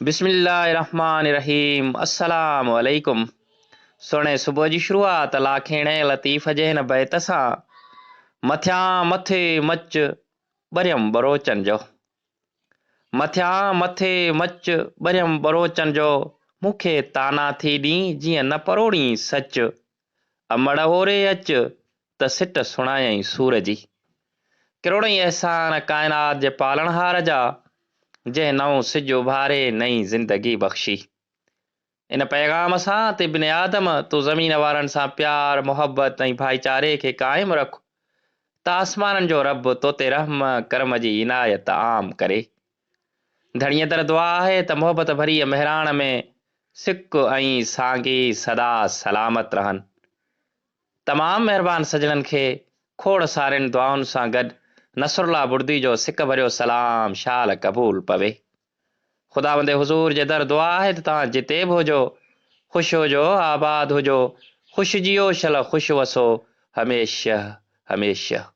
बिस्मिल्लाहिर्रहमानिर्रहीम अस्सलाम वालेकुम। सुहिणे सुबुह जी शुरूआत लाखेणे लतीफ़ जे हिन बैत सां मथियां मथे मच ॿरियम बरोचन जो। मथियां मथे मच ॿरियम बरोचन जो, मूंखे ताना थी ॾीं जीअं न परोड़ी सच। अमड़ ओरे अच त सिट सुणायई सूर जी। किरोड़ई अहसान काइनात जे पालणहार जा, जंहिं नओं सिज उभारे नई ज़िंदगी बख़्शी। इन पैगाम सां त इब्न आदम तूं ज़मीन वारनि सां प्यार मोहब्बत ऐं भाईचारे खे क़ाइमु रख, त आसमाननि जो रब तो ते रहम करम जी इनायत आम करे। धणीअ दर दुआ आहे त मोहब्बत भरी मेहराण में सिक ऐं साॻी सदा सलामत रहनि। तमामु महिरबान सजणनि खे खोड़ सारियुनि दुआउनि सां गॾु नसरुल्ला बुर्दी जो सिक भरियो सलाम शाल क़बूल पवे। ख़ुदावंद हुज़ूर जे दर दुआ आहे त तव्हां जिते बि हुजो, ख़ुशि हुजो, आबाद हुजो, ख़ुशि जियो शल ख़ुशि वसो, हमेशह हमेशह।